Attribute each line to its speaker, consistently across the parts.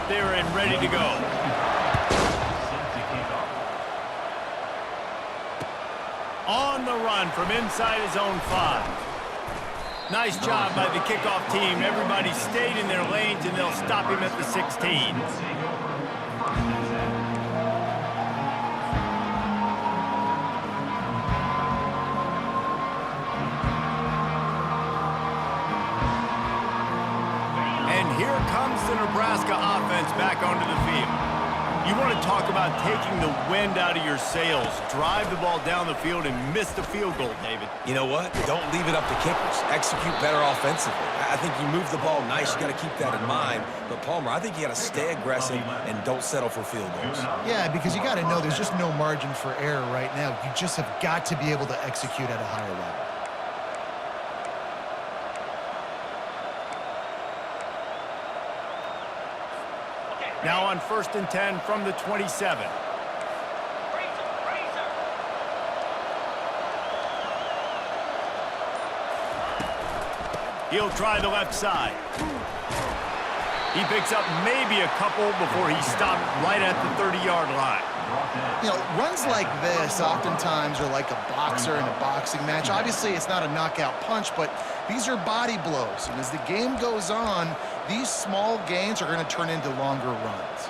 Speaker 1: there and ready to go. On the run from inside his own 5. Nice job by the kickoff team. Everybody stayed in their lanes, and they'll stop him at the 16. And here comes the Nebraska offense back onto the field. You want to talk about taking the wind out of your sails. Drive the ball down the field and miss the field goal, David.
Speaker 2: You know what? Don't leave it up to kickers. Execute better offensively. I think you move the ball nice. You got to keep that in mind. But, Palmer, I think you got to stay aggressive and don't settle for field goals.
Speaker 3: Yeah, because you got to know there's just no margin for error right now. You just have got to be able to execute at a higher level.
Speaker 1: Now on 1st and 10 from the 27. He'll try the left side. He picks up maybe a couple before he's stopped right at the 30-yard line.
Speaker 3: You know, runs like this oftentimes are like a boxer in a boxing match. Obviously, it's not a knockout punch, but these are body blows. And as the game goes on, these small gains are going to turn into longer runs.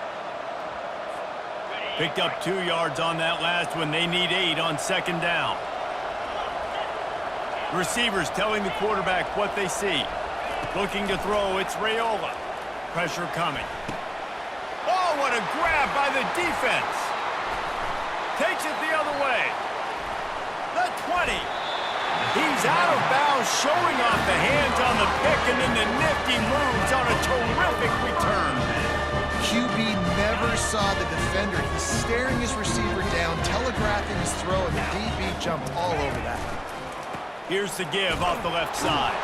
Speaker 1: Picked up 2 yards on that last one. They need 8 on 2nd down. Receivers telling the quarterback what they see. Looking to throw, it's Raiola. Pressure coming. Oh, what a grab by the defense. Takes it the other way. The 20. He's out of bounds, showing off the hands on the pick, and then the nifty moves on a terrific return.
Speaker 3: QB never saw the defender. He's staring his receiver down, telegraphing his throw, and the DB jumped all over that.
Speaker 1: Here's the give off the left side.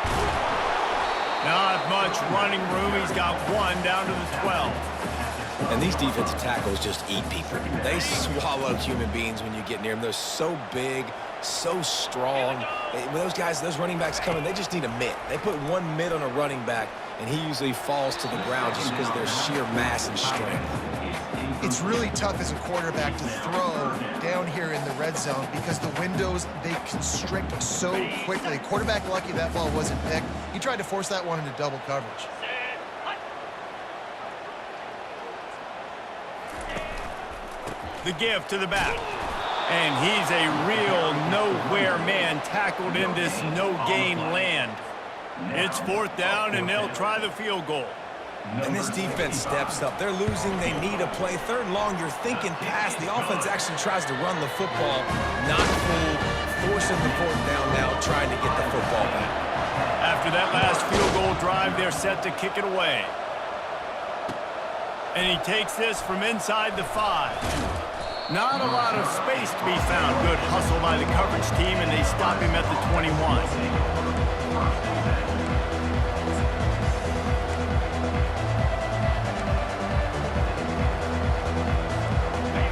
Speaker 1: Not much running room. He's got 1 down to the 12.
Speaker 2: And these defensive tackles just eat people. They swallow human beings when you get near them. They're so big, so strong. When those guys, those running backs come in, they just need a mitt. They put 1 mitt on a running back, and he usually falls to the ground just because of their sheer mass and strength.
Speaker 3: It's really tough as a quarterback to throw down here in the red zone because the windows, they constrict so quickly. Quarterback lucky that ball wasn't picked. He tried to force that one into double coverage.
Speaker 1: The give to the back. And he's a real nowhere man tackled in this no-gain land. It's 4th down, and they'll try the field goal.
Speaker 2: And this defense steps up. They're losing. They need a play. 3rd and long, you're thinking pass. The offense actually tries to run the football. Not fooled. Forcing the 4th down now, trying to get the football back.
Speaker 1: After that last field goal drive, they're set to kick it away. And he takes this from inside the 5. Not a lot of space to be found. Good hustle by the coverage team, and they stop him at the 21.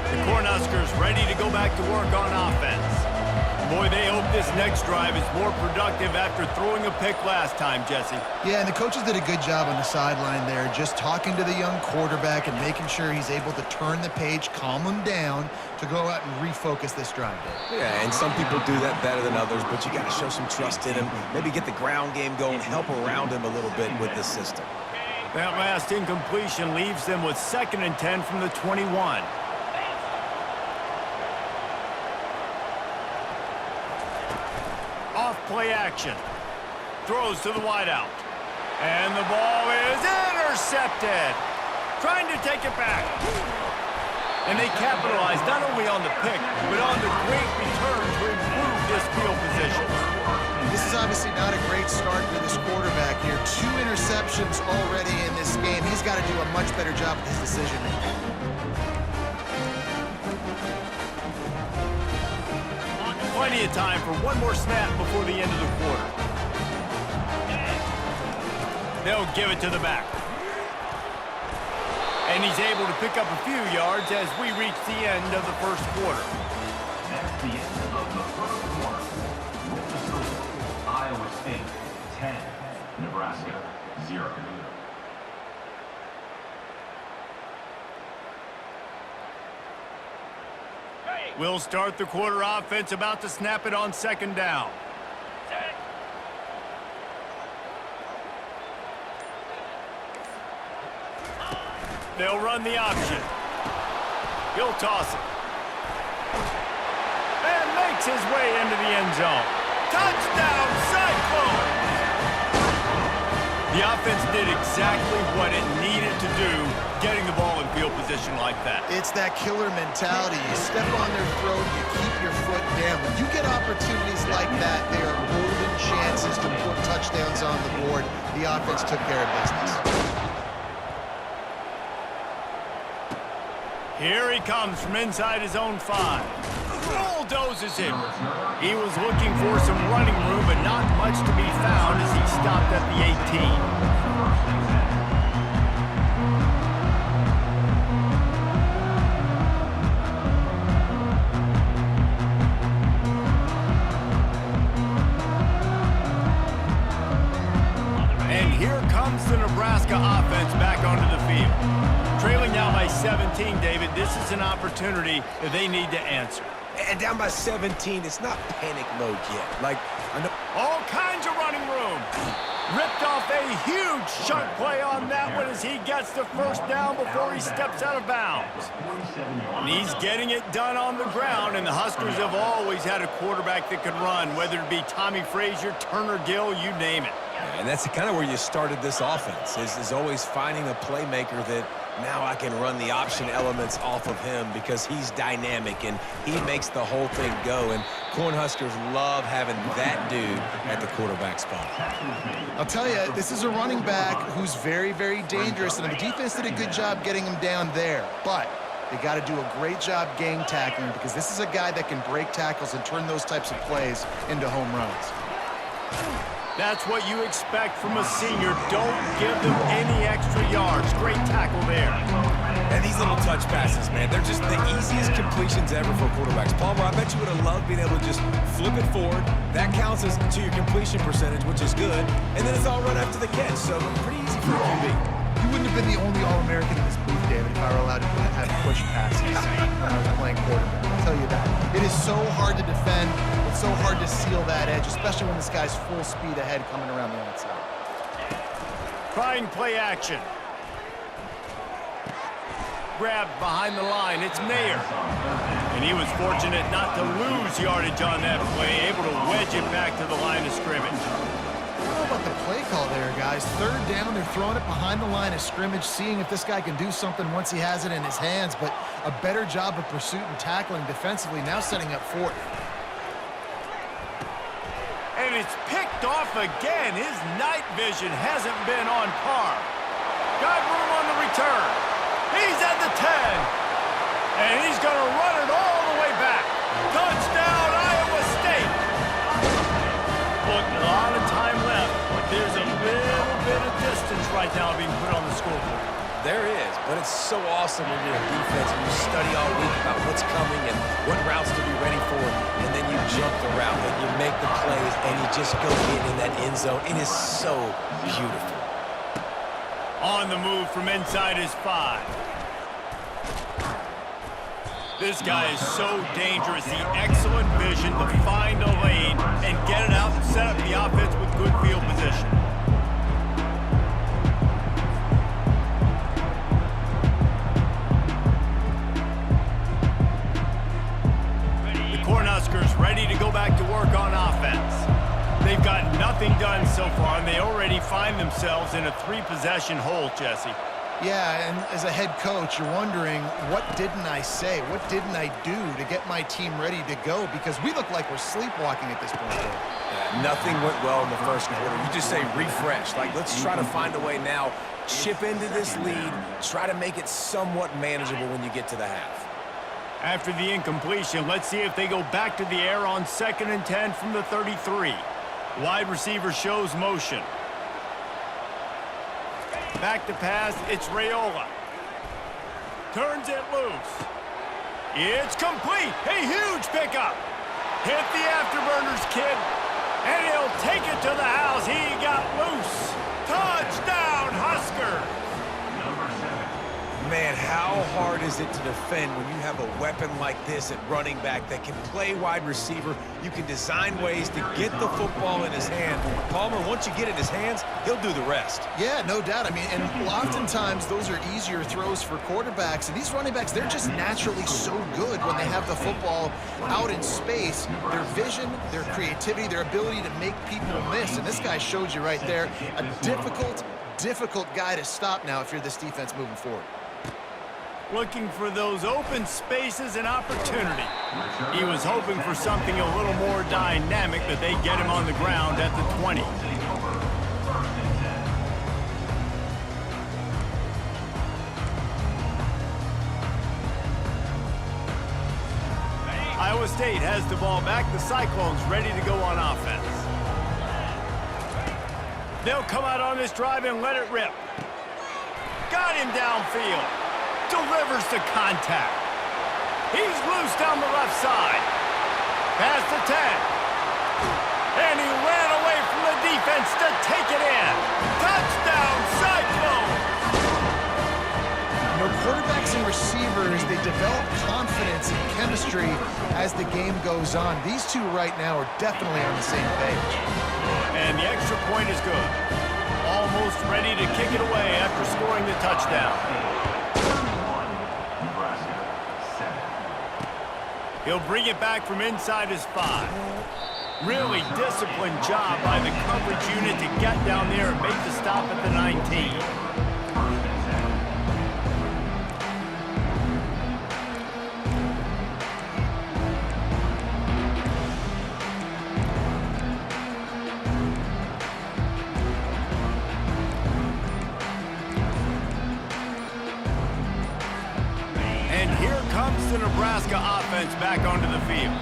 Speaker 1: The Cornhuskers ready to go back to work on offense. Boy, they hope this next drive is more productive after throwing a pick last time, Jesse.
Speaker 3: Yeah, and the coaches did a good job on the sideline there, just talking to the young quarterback and making sure he's able to turn the page, calm him down to go out and refocus this drive.
Speaker 2: Yeah, and some people do that better than others, but you got to show some trust in him. Maybe get the ground game going, help around him a little bit with this system.
Speaker 1: That last incompletion leaves them with 2nd and 10 from the 21. Play action. Throws to the wideout. And the ball is intercepted. Trying to take it back. And they capitalize not only on the pick, but on the great return to improve this field position.
Speaker 3: This is obviously not a great start for this quarterback here. 2 interceptions already in this game. He's got to do a much better job with his decision-making.
Speaker 1: Plenty of time for one more snap before the end of the quarter. They'll give it to the back. And he's able to pick up a few yards as we reach the end of the first quarter.
Speaker 4: That's the end of the first quarter. Iowa State 10, Nebraska 0.
Speaker 1: We'll start the quarter offense, about to snap it on second down. They'll run the option. He'll toss it. And makes his way into the end zone. Touchdown, Cyclones! The offense did exactly what it needed to do, getting the ball in field position like that.
Speaker 3: It's that killer mentality. You step on their throat, you keep your foot down. When you get opportunities like that, they are golden chances to put touchdowns on the board. The offense took care of business.
Speaker 1: Here he comes from inside his own 5. Bulldozes him. He was looking for some running room, but not much to be found as he stopped at the 18. The Nebraska offense back onto the field. Trailing now by 17, David, this is an opportunity that they need to answer.
Speaker 2: And down by 17, it's not panic mode yet. Like, I know
Speaker 1: all kinds of running room. Ripped off a huge chunk play on that one as he gets the first down before he steps out of bounds. And he's getting it done on the ground, and the Huskers have always had a quarterback that could run, whether it be Tommy Frazier, Turner Gill, you name it.
Speaker 2: And that's kind of where you started this offense, is always finding a playmaker that now I can run the option elements off of him because he's dynamic and he makes the whole thing go. And Cornhuskers love having that dude at the quarterback spot.
Speaker 3: I'll tell you, this is a running back who's very, very dangerous, and the defense did a good job getting him down there. But they got to do a great job gang tackling because this is a guy that can break tackles and turn those types of plays into home runs.
Speaker 1: That's what you expect from a senior. Don't give them any extra yards. Great tackle there.
Speaker 2: And these little touch passes, man, they're just the easiest completions ever for quarterbacks. Palmer, I bet you would have loved being able to just flip it forward. That counts as to your completion percentage, which is good. And then it's all run after the catch, so pretty easy for a QB.
Speaker 3: You wouldn't have been the only All-American in this booth, David, if I were allowed to have push passes when I was playing quarterback. I'll tell you that. It is so hard to defend. It's so hard to seal that edge, especially when this guy's full speed ahead coming around the outside.
Speaker 1: Trying play action. Grabbed behind the line. It's Mayer. And he was fortunate not to lose yardage on that play, able to wedge it back to the line of scrimmage.
Speaker 3: I don't know about the play call there, guys. Third down, they're throwing it behind the line of scrimmage, seeing if this guy can do something once he has it in his hands, but a better job of pursuit and tackling defensively, now setting up fourth.
Speaker 1: And it's picked off again. His night vision hasn't been on par. Got room on the return. He's at the 10. And he's going to run it all the way back. Touchdown, Iowa State. Look, a lot of time left, but there's a little bit of distance right now being put on the scoreboard.
Speaker 2: There is, but it's so awesome when you're a defense and you study all week about what's coming and what routes to be ready for, and then you jump the route and you make the plays and you just go get in that end zone. It is so beautiful.
Speaker 1: On the move from inside his 5. This guy is so dangerous. The excellent vision to find a lane and get it out and set up the offense with good field position. The Cornhuskers ready to go back to work on offense. They've got nothing done so far, and they already find themselves in a 3-possession hole, Jesse.
Speaker 3: Yeah, and as a head coach, you're wondering, what didn't I say? What didn't I do to get my team ready to go? Because we look like we're sleepwalking at this point.
Speaker 2: Nothing went well in the first quarter. You just say refresh. Like, let's try to find a way now, chip into this lead, try to make it somewhat manageable when you get to the half.
Speaker 1: After the incompletion, let's see if they go back to the air on 2nd and 10 from the 33. Wide receiver shows motion. Back to pass, it's Raiola. Turns it loose. It's complete. A huge pickup. Hit the afterburners, kid. And he'll take it to the house. He got loose. Touchdown, Huskers.
Speaker 2: Man, how hard is it to defend when you have a weapon like this at running back that can play wide receiver? You can design ways to get the football in his hand. Palmer, once you get it in his hands, he'll do the rest.
Speaker 3: Yeah, no doubt. I mean, and oftentimes those are easier throws for quarterbacks. And these running backs, they're just naturally so good when they have the football out in space. Their vision, their creativity, their ability to make people miss. And this guy showed you right there, a difficult guy to stop now if you're this defense moving forward.
Speaker 1: Looking for those open spaces and opportunity. He was hoping for something a little more dynamic, but they get him on the ground at the 20. Iowa State has the ball back. The Cyclones ready to go on offense. They'll come out on this drive and let it rip. Got him downfield. Delivers the contact. He's loose down the left side. Past the 10. And he ran away from the defense to take it in. Touchdown, Cyclones!
Speaker 3: You know, quarterbacks and receivers, they develop confidence and chemistry as the game goes on. These two right now are definitely on the same page.
Speaker 1: And the extra point is good. Almost ready to kick it away after scoring the touchdown. He'll bring it back from inside his 5. Really disciplined job by the coverage unit to get down there and make the stop at the 19. The Nebraska offense back onto the field.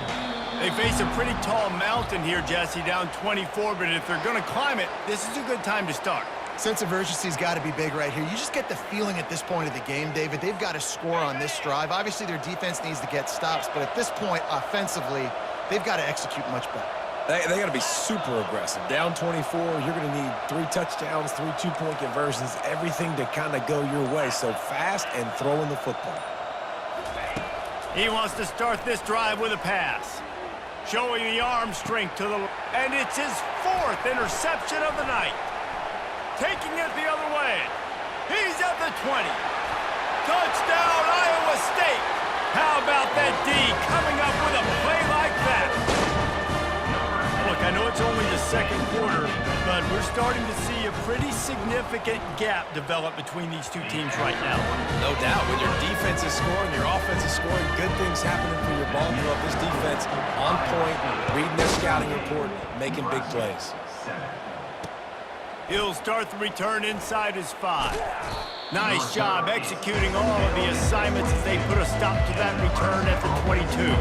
Speaker 1: They face a pretty tall mountain here, Jesse, down 24, but if they're going to climb it, this is a good time to start.
Speaker 3: Sense of urgency's got to be big right here. You just get the feeling at this point of the game, David, they've got to score on this drive. Obviously, their defense needs to get stops, but at this point, offensively, they've got to execute much better.
Speaker 2: They got to be super aggressive. Down 24, you're going to need 3 touchdowns, 3 two-point conversions, everything to kind of go your way. So fast and throwing the football.
Speaker 1: He wants to start this drive with a pass. Showing the arm strength to the... And it's his 4th interception of the night. Taking it the other way. He's at the 20. Touchdown, Iowa State. How about that D coming up with a play like that? Look, I know it's only the second quarter, but we're starting to see a pretty significant gap develop between these two teams right now.
Speaker 2: No doubt. When your defense is scoring, your offense is scoring, good things happening for your ball club. This defense on point, reading their scouting report, making big plays.
Speaker 1: He'll start the return inside his 5. Nice job executing all of the assignments as they put a stop to that return at the 22.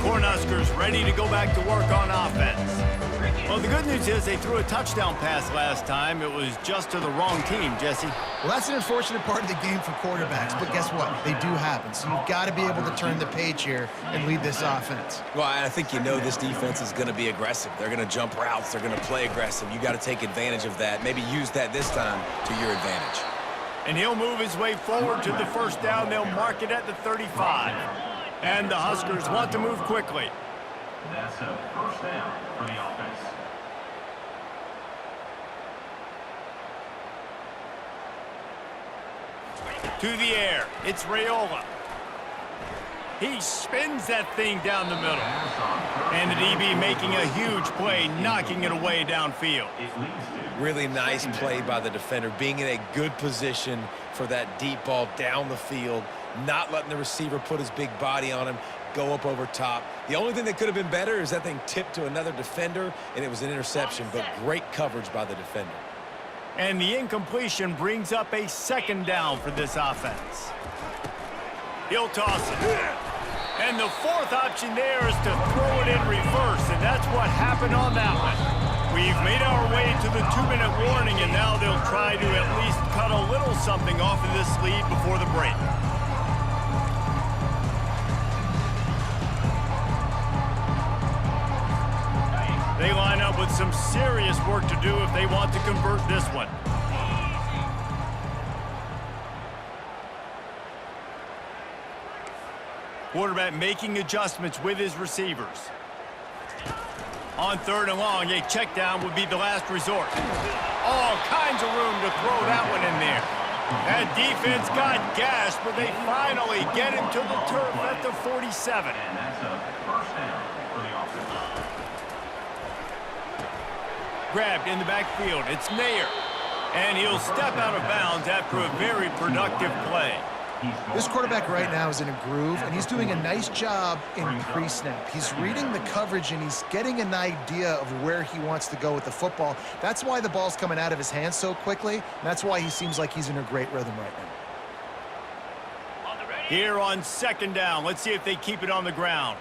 Speaker 1: Cornhuskers ready to go back to work on offense. Well, the good news is they threw a touchdown pass last time. It was just to the wrong team, Jesse.
Speaker 3: Well, that's an unfortunate part of the game for quarterbacks, but guess what? They do happen. So you've got to be able to turn the page here and lead this offense.
Speaker 2: Well, I think you know this defense is going to be aggressive. They're going to jump routes. They're going to play aggressive. You got to take advantage of that. Maybe use that this time to your advantage.
Speaker 1: And he'll move his way forward to the first down. They'll mark it at the 35. And the Huskers want to move quickly.
Speaker 4: That's a first down for the offense.
Speaker 1: To the air. It's Raiola. He spins that thing down the middle. And the DB making a huge play, knocking it away downfield.
Speaker 2: Really nice play by the defender, being in a good position for that deep ball down the field, not letting the receiver put his big body on him, go up over top. The only thing that could have been better is that thing tipped to another defender, and it was an interception, but great coverage by the defender.
Speaker 1: And the incompletion brings up a second down for this offense. He'll toss it. And the 4th option there is to throw it in reverse, and that's what happened on that one. We've made our way to the 2-minute warning, and now they'll try to at least cut a little something off of this lead before the break. They line up with some serious work to do if they want to convert this one. Quarterback making adjustments with his receivers. On 3rd and long, a check down would be the last resort. All kinds of room to throw that one in there. That defense got gashed, but they finally get him to the turf at the 47.
Speaker 4: And that's a first down for the offense.
Speaker 1: Grabbed in the backfield, it's Nair. And he'll step out of bounds after a very productive play.
Speaker 3: This quarterback right now is in a groove, and he's doing a nice job in pre-snap. He's reading the coverage, and he's getting an idea of where he wants to go with the football. That's why the ball's coming out of his hands so quickly, and that's why he seems like he's in a great rhythm right now.
Speaker 1: Here on 2nd down, let's see if they keep it on the ground.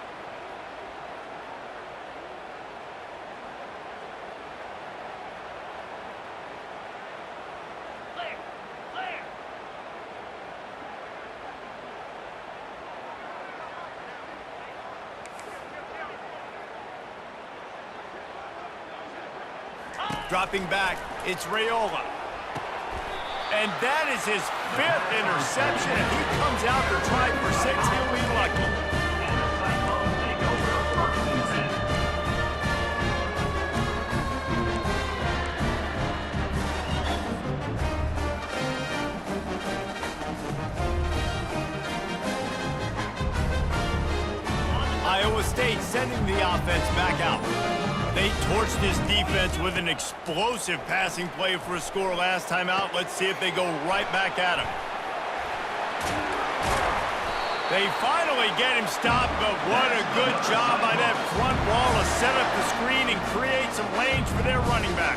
Speaker 1: Dropping back, it's Raiola. And that is his 5th interception. If he comes out to try for 6, he'll be lucky.
Speaker 4: And the Cyclones take over 1st and 10.
Speaker 1: Iowa State sending the offense back out. They torched this defense with an explosive passing play for a score last time out. Let's see if they go right back at him. They finally get him stopped, but what a good job by that front wall to set up the screen and create some lanes for their running back.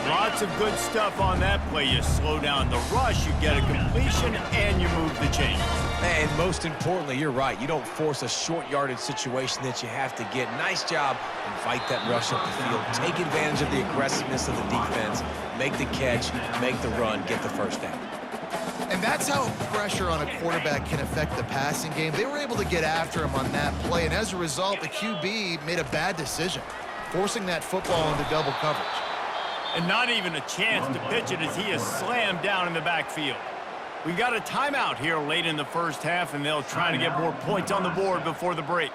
Speaker 1: Lots of good stuff on that play. You slow down the rush, you get a completion, and you move the chains.
Speaker 2: And most importantly, you're right. You don't force a short yardage situation that you have to get. Nice job. Invite that rush up the field. Take advantage of the aggressiveness of the defense. Make the catch, make the run, get the first down.
Speaker 3: And that's how pressure on a quarterback can affect the passing game. They were able to get after him on that play, and as a result, the QB made a bad decision, forcing that football into double coverage.
Speaker 1: And not even a chance to pitch it as he is slammed down in the backfield. We got a timeout here late in the first half, and they'll try to get more points on the board before the break.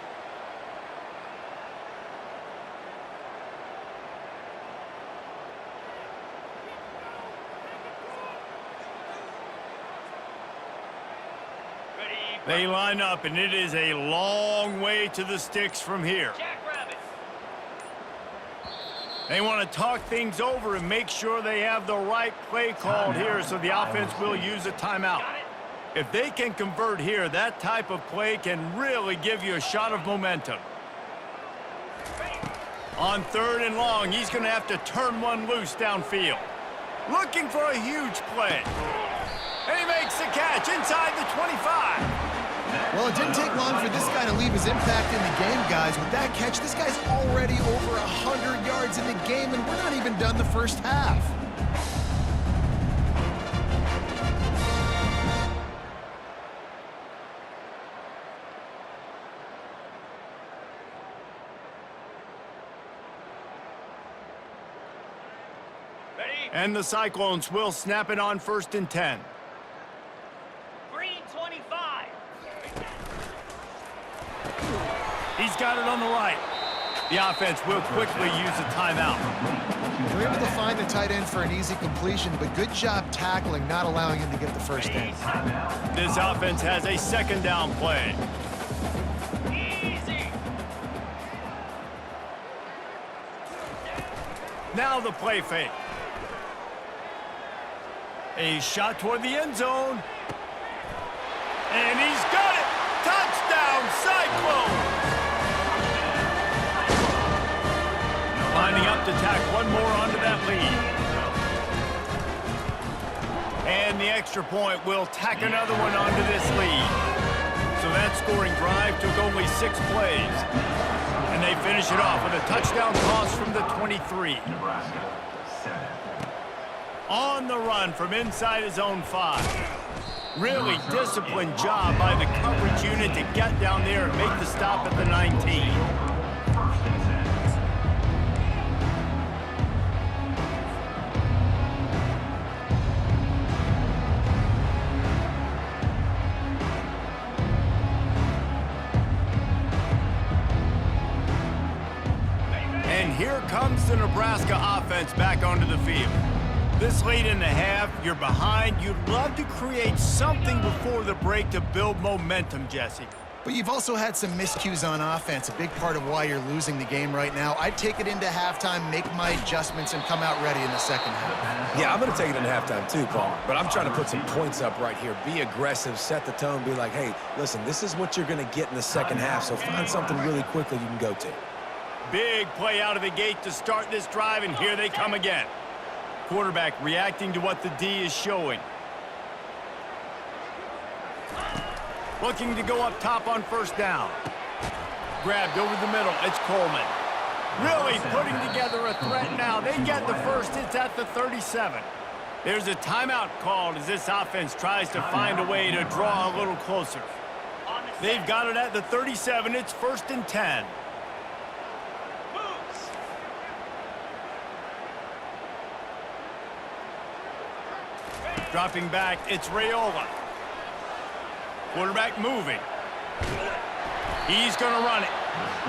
Speaker 1: They line up, and it is a long way to the sticks from here. They want to talk things over and make sure they have the right play called here, so the offense will use a timeout. If they can convert here, that type of play can really give you a shot of momentum. On 3rd and long, he's going to have to turn one loose downfield. Looking for a huge play. And he makes the catch inside the 25.
Speaker 3: Well, it didn't take long for this guy to leave his impact in the game, guys. With that catch, this guy's already over 100 yards in the game, and we're not even done the first half.
Speaker 1: And the Cyclones will snap it on 1st and 10.
Speaker 5: Green 25.
Speaker 1: He's got it on the right. The offense will quickly use a timeout.
Speaker 3: They're able to find the tight end for an easy completion, but good job tackling, not allowing him to get the first down.
Speaker 1: This offense has a 2nd down play.
Speaker 5: Easy.
Speaker 1: Now the play fake. A shot toward the end zone. And he's got it! Touchdown, Cyclones! Lining up to tack one more onto that lead. And the extra point will tack another one onto this lead. So that scoring drive took only 6 plays. And they finish it off with a touchdown toss from the 23.
Speaker 4: Nebraska
Speaker 1: On the run from inside his own 5. Really disciplined job by the coverage unit to get down there and make the stop at the 19. And here comes the Nebraska offense back onto the field. This late in the half, you're behind. You'd love to create something before the break to build momentum, Jesse.
Speaker 3: But you've also had some miscues on offense, a big part of why you're losing the game right now. I'd take it into halftime, make my adjustments, and come out ready in the second half.
Speaker 2: Yeah, I'm going to take it into halftime too, Paul. But I'm trying to put some points up right here. Be aggressive, set the tone, be like, hey, listen, this is what you're going to get in the second half, so find something really quickly you can go to.
Speaker 1: Big play out of the gate to start this drive, and here they come again. Quarterback reacting to what the D is showing. Looking to go up top on first down. Grabbed over the middle. It's Coleman. Really putting together a threat now. They get the first. It's at the 37. There's a timeout called as this offense tries to find a way to draw a little closer. They've got it at the 37. It's 1st and 10. Dropping back, it's Raiola. Quarterback moving. He's going to run it.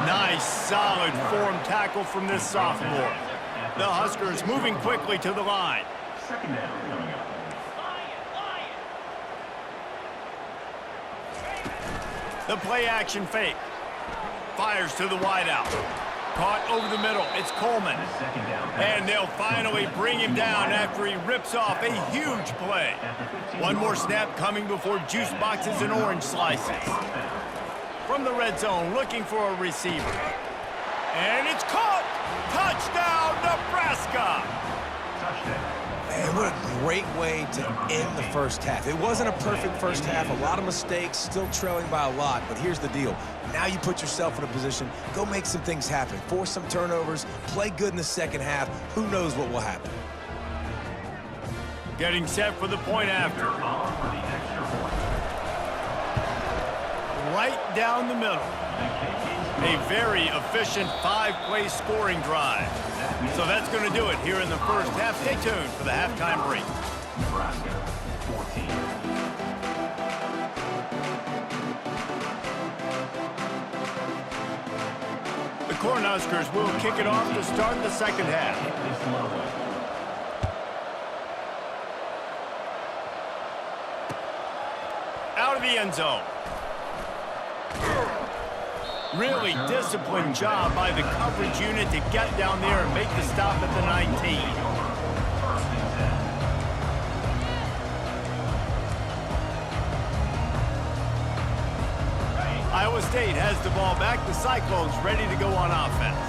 Speaker 1: Nice, solid form tackle from this sophomore. The Huskers moving quickly to the line.
Speaker 4: Second down coming up.
Speaker 1: The play action fake. Fires to the wideout. Caught over the middle. It's Coleman. And they'll finally bring him down after he rips off a huge play. One more snap coming before juice boxes and orange slices. From the red zone, looking for a receiver. And it's caught! Touchdown, Nebraska!
Speaker 2: Man, what a great way to end the first half. It wasn't a perfect first half, a lot of mistakes, still trailing by a lot, but here's the deal. Now you put yourself in a position, go make some things happen, force some turnovers, play good in the second half. Who knows what will happen?
Speaker 1: Getting set for the point after. Right down the middle. A very efficient 5-play scoring drive. So that's going to do it here in the first half. Stay tuned for the halftime break.
Speaker 4: Nebraska 14.
Speaker 1: The Cornhuskers will kick it off to start the second half. Out of the end zone. Really disciplined job by the coverage unit to get down there and make the stop at the 19. Iowa State has the ball back. The Cyclones ready to go on offense.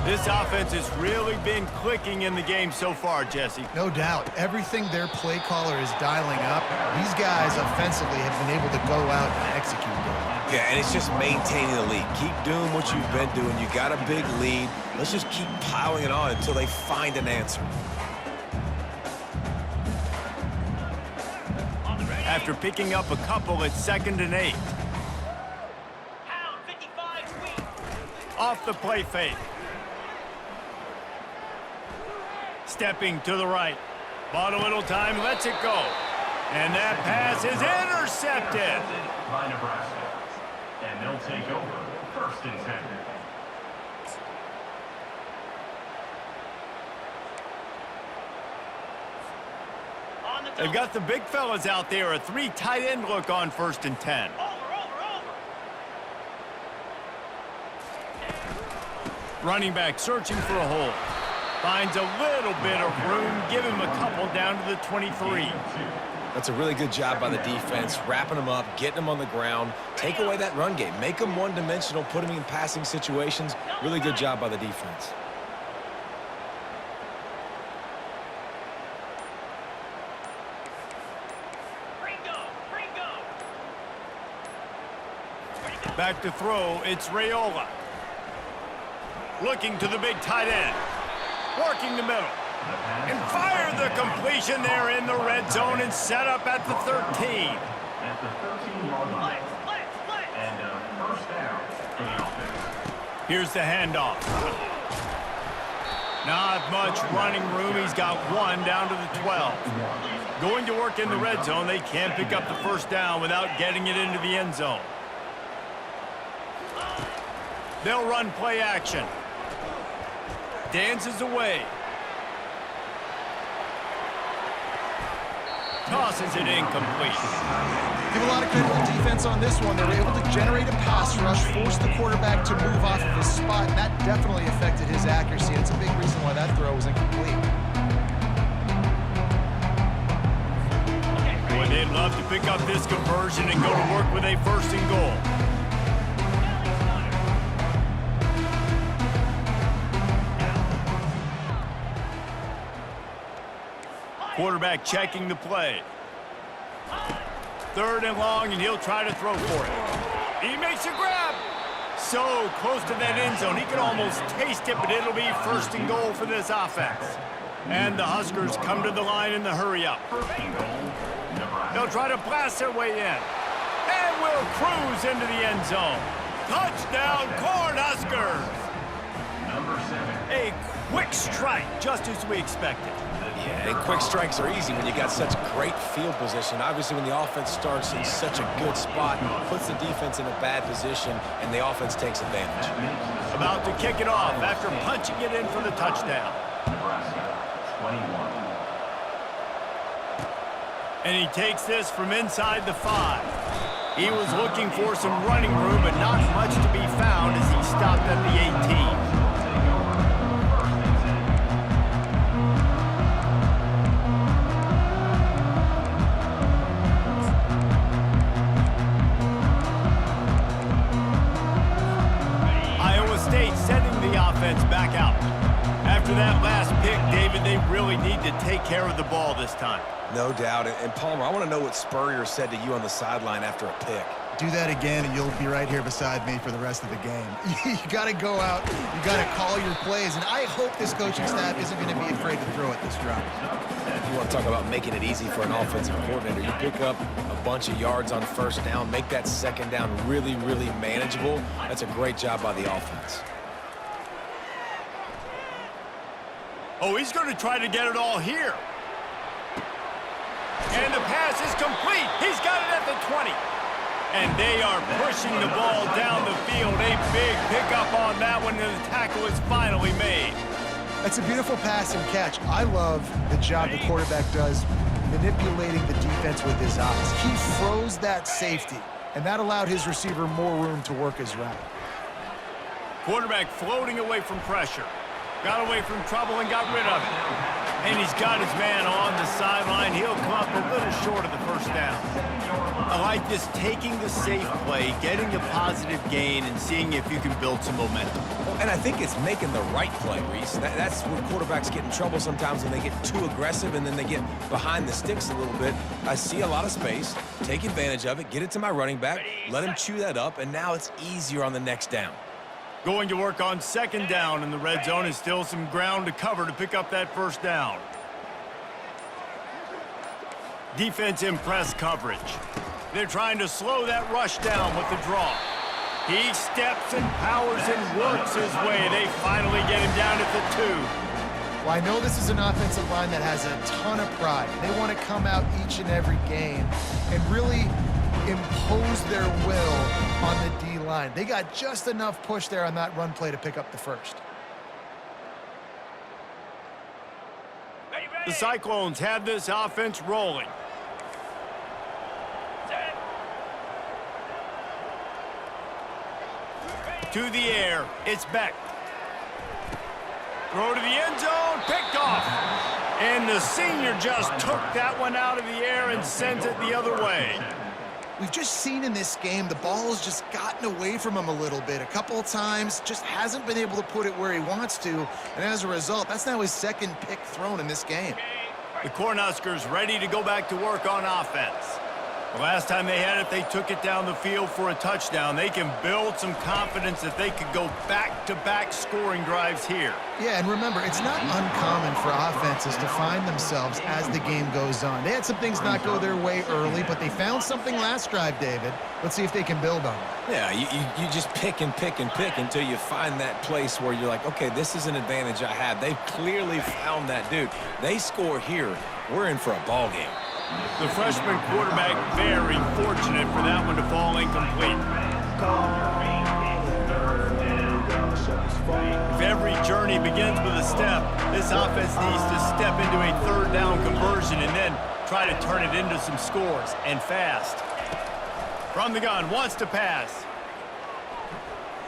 Speaker 1: This offense has really been clicking in the game so far, Jesse.
Speaker 3: No doubt. Everything their play caller is dialing up, these guys offensively have been able to go out and execute them.
Speaker 2: Yeah, and it's just maintaining the lead. Keep doing what you've been doing. You got a big lead. Let's just keep piling it on until they find an answer.
Speaker 1: After picking up a couple, it's 2nd and 8.
Speaker 5: Pound 55 sweep.
Speaker 1: Off the play fake. Stepping to the right. Bought a little time, lets it go. And that pass is intercepted.
Speaker 4: By Nebraska. And they'll take over 1st and 10.
Speaker 5: On the
Speaker 1: They've got the big fellas out there. A 3 tight end look on 1st and 10.
Speaker 5: over.
Speaker 1: Running back searching for a hole. Finds a little bit of room. Give him a couple down to the 23.
Speaker 2: That's a really good job by the defense, wrapping them up, getting them on the ground. Take away that run game. Make them one-dimensional, put them in passing situations. Really good job by the defense.
Speaker 1: Back to throw, it's Raiola. Looking to the big tight end. Working the middle. And fire the completion there in the red zone and set up at the 13.
Speaker 4: At the 13-yard line. And first down for the offense.
Speaker 1: Here's the handoff. Not much running room. He's got one down to the 12. Going to work in the red zone. They can't pick up the first down without getting it into the end zone. They'll run play action. Dances away. Tosses it incomplete.
Speaker 3: Give a lot of credit to the defense on this one. They were able to generate a pass rush, force the quarterback to move off of his spot, and that definitely affected his accuracy. It's a big reason why that throw was incomplete.
Speaker 1: Boy, they'd love to pick up this conversion and go to work with a first and goal. Quarterback checking the play. 3rd and long, and he'll try to throw for it. He makes a grab. So close to that end zone. He could almost taste it, but it'll be first and goal for this offense. And the Huskers come to the line in the hurry-up. They'll try to blast their way in. And will cruise into the end zone. Touchdown, Cornhuskers! A quick strike, just as we expected.
Speaker 2: Yeah, and quick strikes are easy when you got such great field position. Obviously, when the offense starts in such a good spot, puts the defense in a bad position, and the offense takes advantage.
Speaker 1: About to kick it off after punching it in for the touchdown.
Speaker 4: Nebraska, 21.
Speaker 1: And he takes this from inside the 5. He was looking for some running room, but not much to be found as he stopped at the 18. Back out. After that last pick, David, they really need to take care of the ball this time.
Speaker 2: No doubt. And Palmer, I want to know what Spurrier said to you on the sideline after a pick.
Speaker 3: Do that again, and you'll be right here beside me for the rest of the game. You got to go out. You got to call your plays, and I hope this coaching staff isn't going to be afraid to throw it this drive.
Speaker 2: You want to talk about making it easy for an offensive coordinator. You pick up a bunch of yards on first down, make that second down really, really manageable. That's a great job by the offense.
Speaker 1: Oh, he's going to try to get it all here. And the pass is complete. He's got it at the 20. And they are pushing the ball down the field. A big pickup on that one, and the tackle is finally made.
Speaker 3: That's a beautiful pass and catch. I love the job the quarterback does manipulating the defense with his eyes. He froze that safety, and that allowed his receiver more room to work his route.
Speaker 1: Quarterback floating away from pressure. Got away from trouble and got rid of it. And he's got his man on the sideline. He'll come up a little short of the first down. I like this, taking the safe play, getting a positive gain, and seeing if you can build some momentum.
Speaker 2: And I think it's making the right play, Reese. That's where quarterbacks get in trouble sometimes when they get too aggressive and then they get behind the sticks a little bit. I see a lot of space, take advantage of it, get it to my running back, let him chew that up, and now it's easier on the next down.
Speaker 1: Going to work on second down in the red zone, and still some ground to cover to pick up that first down. Defense in press coverage. They're trying to slow that rush down with the draw. He steps and powers and works his way. They finally get him down at the 2.
Speaker 3: Well, I know this is an offensive line that has a ton of pride. They want to come out each and every game and really impose their will on the D-line. They got just enough push there on that run play to pick up the first.
Speaker 1: The Cyclones have this offense rolling. To the air, it's Beck. Throw to the end zone, picked off. And the senior just took that one out of the air and sends it the other way.
Speaker 3: We've just seen in this game the ball has just gotten away from him a little bit. A couple of times, just hasn't been able to put it where he wants to. And as a result, that's now his second pick thrown in this game.
Speaker 1: The Cornhuskers ready to go back to work on offense. The last time they had it, they took it down the field for a touchdown. They can build some confidence that they could go back-to-back scoring drives here.
Speaker 3: Yeah, and remember, it's not uncommon for offenses to find themselves as the game goes on. They had some things not go their way early, but they found something last drive, David. Let's see if they can build on it.
Speaker 2: Yeah, you just pick and pick and pick until you find that place where you're like, okay, this is an advantage I have. They've clearly found that, dude. They score here, we're in for a ball game.
Speaker 1: The freshman quarterback very fortunate for that one to fall incomplete. If every journey begins with a step, this offense needs to step into a third down conversion and then try to turn it into some scores, and fast. From the gun, wants to pass.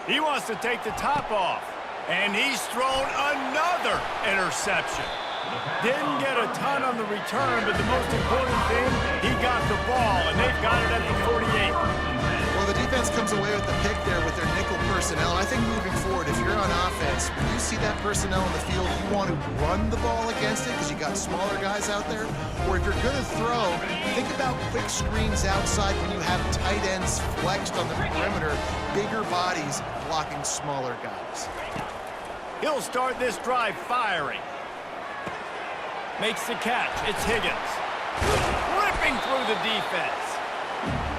Speaker 1: He wants to take the top off, and he's thrown another interception. Didn't get a ton on the return, but the most important thing, he got the ball, and they've got it at the 48.
Speaker 3: Well, the defense comes away with the pick there with their nickel personnel. I think moving forward, if you're on offense, when you see that personnel in the field, you want to run the ball against it because you got smaller guys out there. Or if you're going to throw, think about quick screens outside when you have tight ends flexed on the perimeter, bigger bodies blocking smaller guys.
Speaker 1: He'll start this drive firing. Makes the catch. It's Higgins. Ripping through the defense.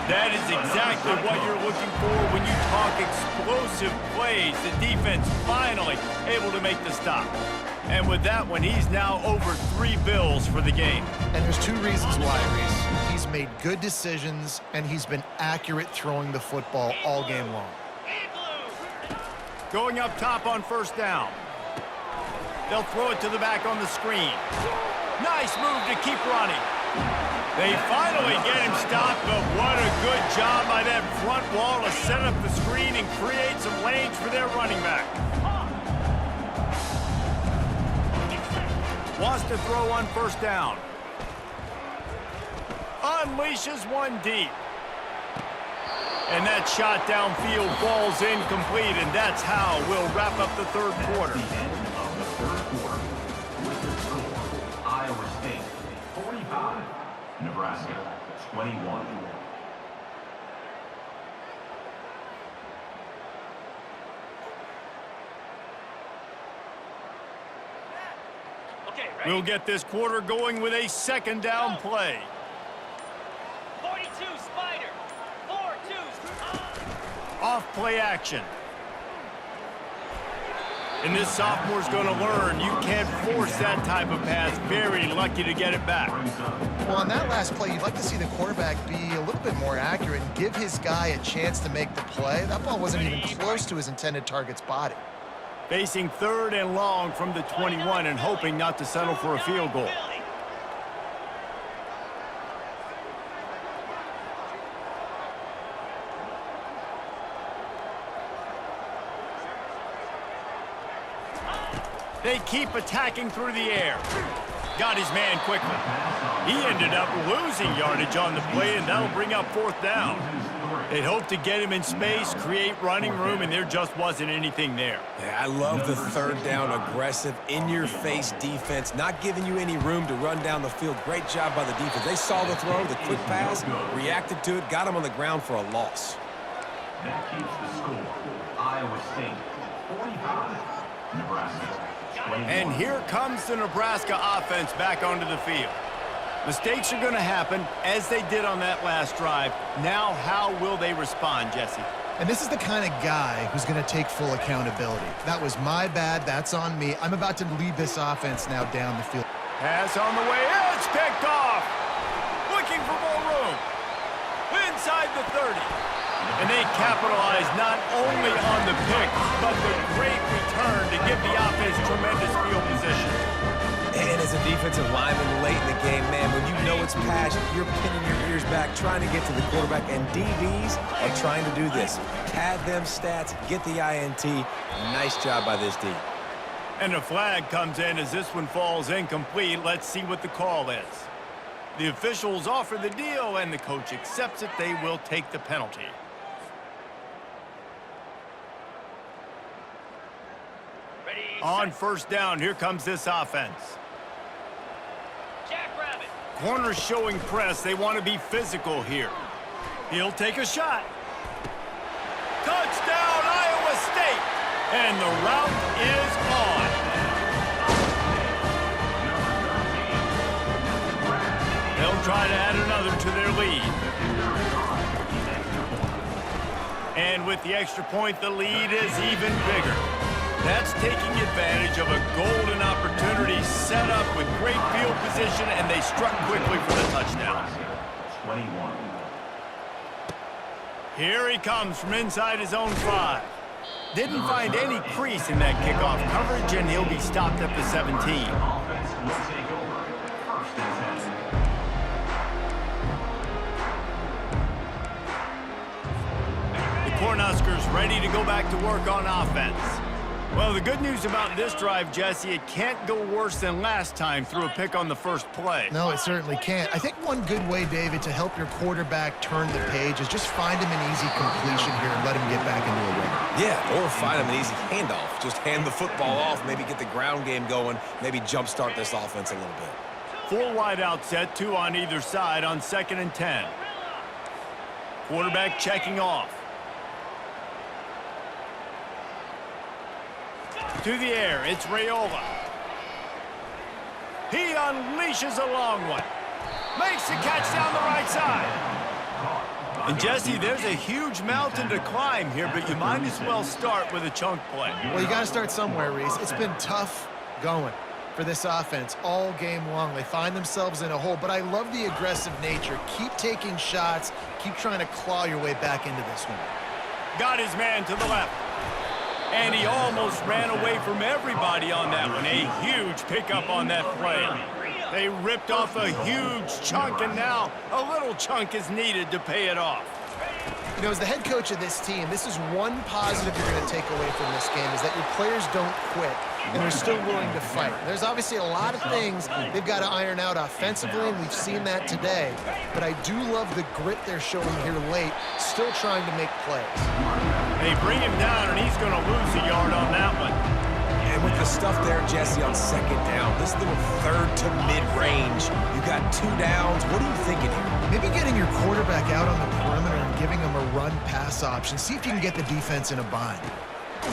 Speaker 1: That is exactly what you're looking for when you talk explosive plays. The defense finally able to make the stop. And with that one, he's now over 3 bills for the game.
Speaker 3: And there's 2 reasons why, Reese. He's made good decisions, and he's been accurate throwing the football all game long.
Speaker 1: Going up top on first down. They'll throw it to the back on the screen. Nice move to keep running. They finally get him stopped, but what a good job by that front wall to set up the screen and create some lanes for their running back. Wants to throw on first down. Unleashes one deep. And that shot downfield falls incomplete, and that's how we'll wrap up the third quarter.
Speaker 4: Iowa State 45, Nebraska 21.
Speaker 5: Okay, ready?
Speaker 1: We'll get this quarter going with a second down play.
Speaker 5: 42 Spider. 4-2.
Speaker 1: Off play action. And this sophomore's going to learn you can't force that type of pass. Very lucky to get it back.
Speaker 3: Well, on that last play, you'd like to see the quarterback be a little bit more accurate and give his guy a chance to make the play. That ball wasn't even close to his intended target's body.
Speaker 1: Facing third and long from the 21 and hoping not to settle for a field goal. They keep attacking through the air. Got his man quickly. He ended up losing yardage on the play, and that'll bring up fourth down. They'd hoped to get him in space, create running room, and there just wasn't anything there.
Speaker 2: Yeah, I love the third down aggressive, in-your-face defense, not giving you any room to run down the field. Great job by the defense. They saw the throw, the quick pass, reacted to it, got him on the ground for a loss.
Speaker 4: That keeps the score. Iowa State 45, Nebraska 21.
Speaker 1: And here comes the Nebraska offense back onto the field. Mistakes are going to happen, as they did on that last drive. Now, how will they respond, Jesse?
Speaker 3: And this is the kind of guy who's going to take full accountability. That was my bad. That's on me. I'm about to lead this offense now down the field.
Speaker 1: Pass on the way. It's picked off. Looking for more room. Inside the 30. And they capitalize not only on the pick, but the great return to give the offense tremendous field position.
Speaker 2: And as a defensive lineman late in the game, man, when you know it's pass, you're pinning your ears back, trying to get to the quarterback, and DBs are trying to do this. Pad them stats, get the INT. Nice job by this D.
Speaker 1: And a flag comes in as this one falls incomplete. Let's see what the call is. The officials offer the deal, and the coach accepts it. They will take the penalty. On first down, here comes this offense.
Speaker 5: Jackrabbit.
Speaker 1: corner's showing press. They want to be physical here. He'll take a shot. Touchdown, Iowa State! And the route is on. They'll try to add another to their lead. And with the extra point, the lead is even bigger. That's taking advantage of a golden opportunity set up with great field position, and they struck quickly for the touchdown.
Speaker 4: 21.
Speaker 1: Here he comes from inside his own 5. Didn't find any crease in that kickoff coverage, and he'll be stopped at the 17.
Speaker 4: Offense will take over. First and 10.
Speaker 1: The Cornhuskers ready to go back to work on offense. Well, the good news about this drive, Jesse, it can't go worse than last time through a pick on the first play.
Speaker 3: No, it certainly can't. I think one good way, David, to help your quarterback turn the page is just find him an easy completion here and let him get back into a rhythm.
Speaker 2: Yeah, or find him an easy handoff. Just hand the football off, maybe get the ground game going, maybe jumpstart this offense a little bit.
Speaker 1: 4 wide out set, 2 on either side on 2nd and 10. Quarterback checking off. To the air, it's Raiola. He unleashes a long one. Makes the catch down the right side. And Jesse, there's a huge mountain to climb here, but you might as well start with a chunk play.
Speaker 3: Well, you got to start somewhere, Reese. It's been tough going for this offense all game long. They find themselves in a hole, but I love the aggressive nature. Keep taking shots. Keep trying to claw your way back into this one.
Speaker 1: Got his man to the left. And he almost ran away from everybody on that one. A huge pickup on that play. They ripped off a huge chunk, and now a little chunk is needed to pay it off.
Speaker 3: You know, as the head coach of this team, this is one positive you're going to take away from this game, is that your players don't quit, and they're still willing to fight. There's obviously a lot of things they've got to iron out offensively, and we've seen that today. But I do love the grit they're showing here late, still trying to make plays.
Speaker 1: They bring him down, and he's going to lose a yard on that one.
Speaker 2: And with the stuff there, Jesse, on 2nd down, this little 3rd to mid-range, you got 2 downs. What are you thinking here?
Speaker 3: Maybe getting your quarterback out on the perimeter and giving him a run-pass option. See if you can get the defense in a bind.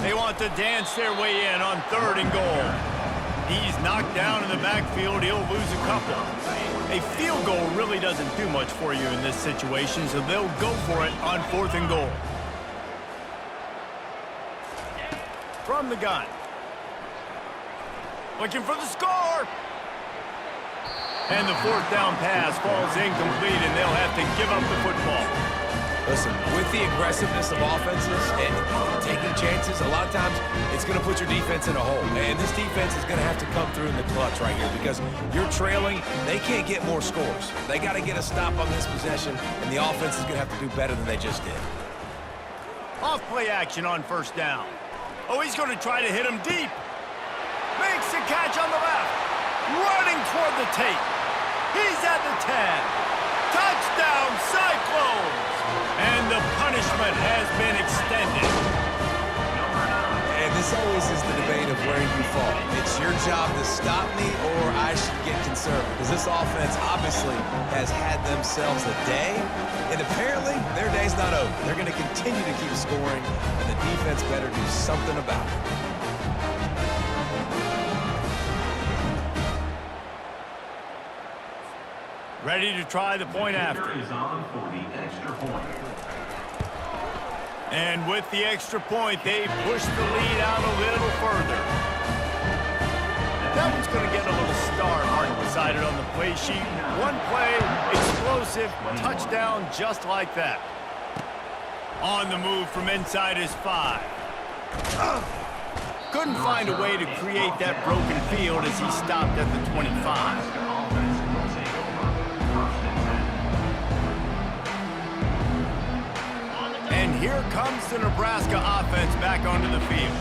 Speaker 1: They want to dance their way in on 3rd and goal. He's knocked down in the backfield. He'll lose a couple. A field goal really doesn't do much for you in this situation, so they'll go for it on 4th and goal. From the gun. Looking for the score. And the 4th down pass falls incomplete, and they'll have to give up the football.
Speaker 2: Listen, with the aggressiveness of offenses and taking chances, a lot of times it's going to put your defense in a hole. And this defense is going to have to come through in the clutch right here because you're trailing. They can't get more scores. They got to get a stop on this possession, and the offense is going to have to do better than they just did.
Speaker 1: Off play action on 1st down. Oh, he's going to try to hit him deep. Makes the catch on the left. Running toward the tape. He's at the 10. Touchdown, Cyclones! And the punishment has been extended.
Speaker 2: And this always is the debate of where you fall. It's your job to stop me or I should get conservative. Because this offense obviously has had themselves a day. And apparently, their day's not over. They're going to continue to keep scoring. And the defense better do something about it.
Speaker 1: Ready to try the point after.
Speaker 4: Is on for the extra point.
Speaker 1: And with the extra point, they push the lead out a little further. That one's going to get a little star marked beside it on the play sheet. One play, explosive, touchdown just like that. On the move from inside his 5. Couldn't find a way to create that broken field as he stopped at the 25. And here comes the Nebraska offense back onto the field.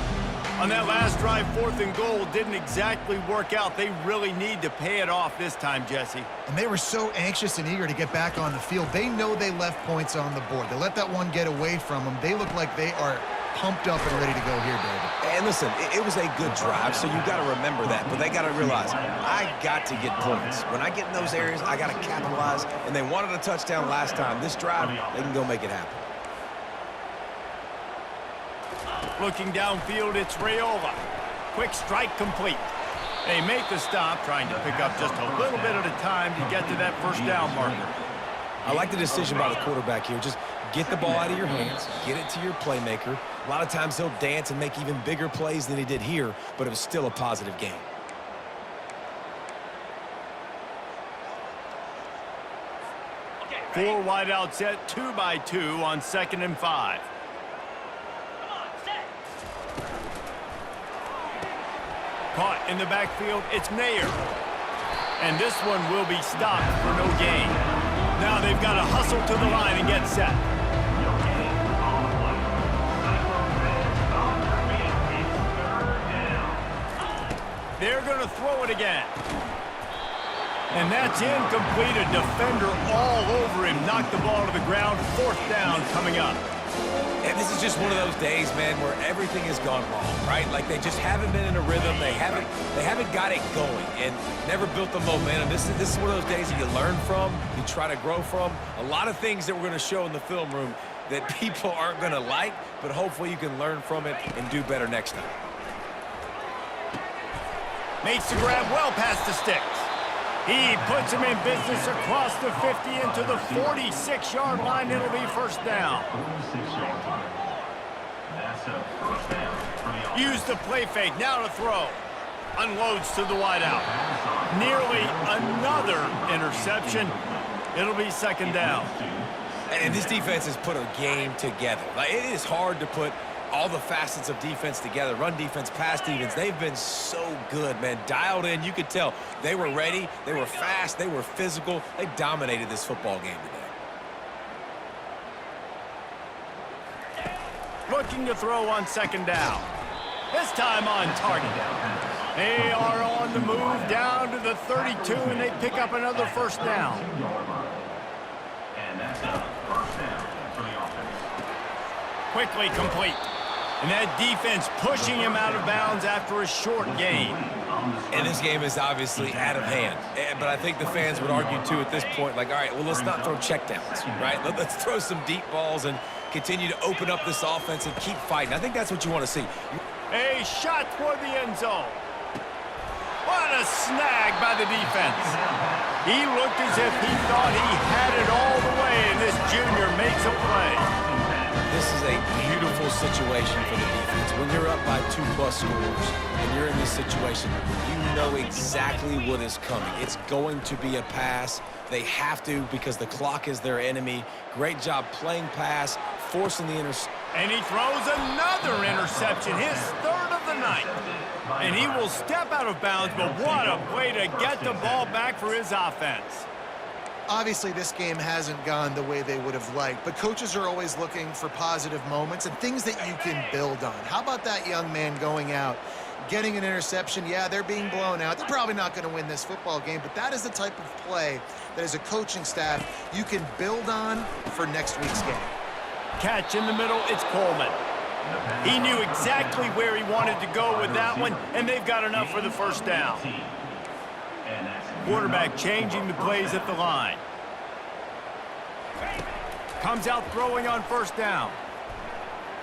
Speaker 1: On that last drive, 4th and goal didn't exactly work out. They really need to pay it off this time, Jesse.
Speaker 3: And they were so anxious and eager to get back on the field. They know they left points on the board. They let that one get away from them. They look like they are pumped up and ready to go here, David.
Speaker 2: And listen, it was a good drive, so you've got to remember that. But they got to realize, I got to get points. When I get in those areas, I got to capitalize. And they wanted a touchdown last time. This drive, they can go make it happen.
Speaker 1: Looking downfield, it's Raiola. Quick strike complete. They make the stop, trying to pick up just a little bit at a time to get to that first down marker.
Speaker 2: I like the decision by the quarterback here. Just get the ball out of your hands, get it to your playmaker. A lot of times he'll dance and make even bigger plays than he did here, but it was still a positive game.
Speaker 5: Okay,
Speaker 1: Four wide out set, 2 by 2 on 2nd and 5.
Speaker 5: come on, set.
Speaker 1: Caught in the backfield, it's Nair. And this one will be stopped for no gain. Now they've got to hustle to the line and get set. They're going to throw it again. And that's incomplete. A defender all over him. Knocked the ball to the ground. 4th down coming up.
Speaker 2: And this is just one of those days, man, where everything has gone wrong, right? Like they just haven't been in a rhythm. They haven't got it going and never built the momentum. This is one of those days that you learn from, you try to grow from. A lot of things that we're going to show in the film room that people aren't going to like, but hopefully you can learn from it and do better next time.
Speaker 1: Makes the grab well past the sticks. He puts him in business across the 50 into the 46-yard line. It'll be first down. Use the play fake. Now to throw. Unloads to the wideout. Nearly another interception. It'll be 2nd down.
Speaker 2: And this defense has put a game together. Like, it is hard to put all the facets of defense together. Run defense, pass defense. They've been so good, man. Dialed in. You could tell they were ready. They were fast. They were physical. They dominated this football game today.
Speaker 1: Looking to throw on 2nd down. This time on target. They are on the move down to the 32, and they pick up another first down.
Speaker 4: And that's a first down for the offense.
Speaker 1: Quickly complete. And that defense pushing him out of bounds after a short gain.
Speaker 2: And this game is obviously out of hand. But I think the fans would argue, too, at this point, like, all right, well, let's not throw checkdowns, right? Let's throw some deep balls and continue to open up this offense and keep fighting. I think that's what you want to see.
Speaker 1: A shot toward the end zone. What a snag by the defense. He looked as if he thought he had it all the way, and this junior makes a play.
Speaker 2: This is a beautiful situation for the defense. When you're up by 2+ scores and you're in this situation, you know exactly what is coming. It's going to be a pass. They have to because the clock is their enemy. Great job playing pass, forcing the interception.
Speaker 1: And he throws another interception, his 3rd of the night. And he will step out of bounds, but what a way to get the ball back for his offense.
Speaker 3: Obviously, this game hasn't gone the way they would have liked, but coaches are always looking for positive moments and things that you can build on. How about that young man going out, getting an interception? Yeah, they're being blown out. They're probably not going to win this football game, but that is the type of play that as a coaching staff you can build on for next week's game.
Speaker 1: Catch in the middle, it's Coleman. He knew exactly where he wanted to go with that one, and they've got enough for the first down. Quarterback changing the plays at the line. Comes out throwing on first down.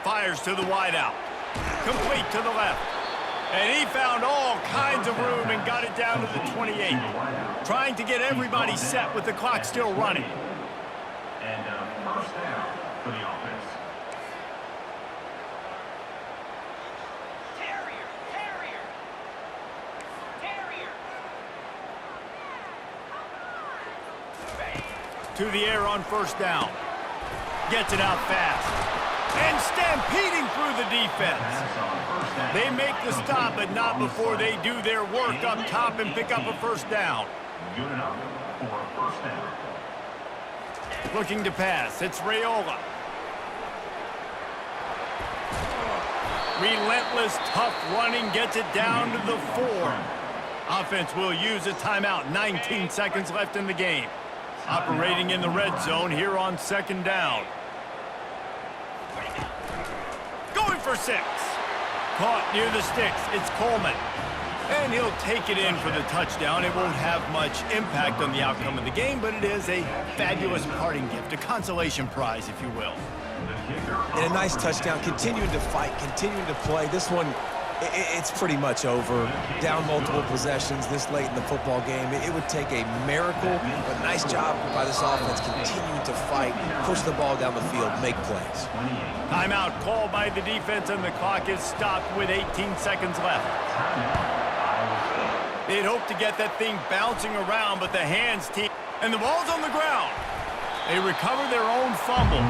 Speaker 1: Fires to the wideout. Complete to the left. And he found all kinds of room and got it down to the 28. Trying to get everybody set with the clock still running.
Speaker 4: And first down for the offense.
Speaker 1: To the air on first down. Gets it out fast. And stampeding through the defense. They make the stop, but not before they do their work up top and pick up a first down.
Speaker 4: Good enough for a first down.
Speaker 1: Looking to pass. It's Raiola. Relentless, tough running gets it down to the 4. Offense will use a timeout. 19 seconds left in the game. Operating in the red zone here on 2nd down. Going for 6. Caught near the sticks. It's Coleman. And he'll take it in for the touchdown. It won't have much impact on the outcome of the game, but it is a fabulous parting gift, a consolation prize, if you will.
Speaker 2: And a nice touchdown, continuing to fight, continuing to play. This one, it's pretty much over. Down multiple possessions this late in the football game. It would take a miracle, but nice job by this offense continuing to fight, push the ball down the field, make plays.
Speaker 1: Timeout called by the defense, and the clock is stopped with 18 seconds left. They'd hoped to get that thing bouncing around, but the hands team, and the ball's on the ground. They recover their own fumble.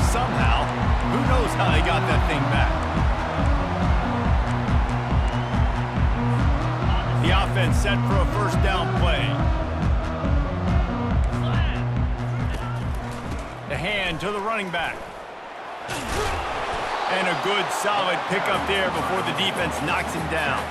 Speaker 1: Somehow, who knows how they got that thing back. The offense set for a first down play. The hand to the running back. And a good, solid pickup there before the defense knocks him down.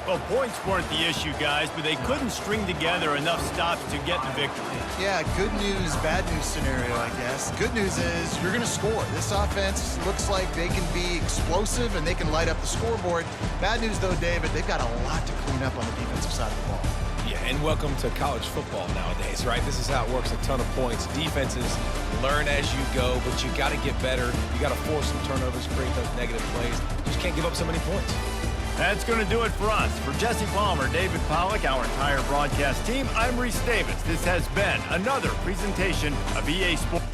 Speaker 1: Well, points weren't the issue, guys, but they couldn't string together enough stops to get the victory.
Speaker 3: Yeah, good news, bad news scenario, I guess. Good news is you're going to score. This offense looks like they can be explosive and they can light up the scoreboard. Bad news, though, David, they've got a lot to clean up on the defensive side of the ball.
Speaker 2: Yeah, and welcome to college football nowadays, right? This is how it works, a ton of points. Defenses learn as you go, but you got to get better. You got to force some turnovers, create those negative plays. Just can't give up so many points.
Speaker 1: That's going to do it for us. For Jesse Palmer, David Pollack, our entire broadcast team, I'm Reese Davis. This has been another presentation of EA Sports.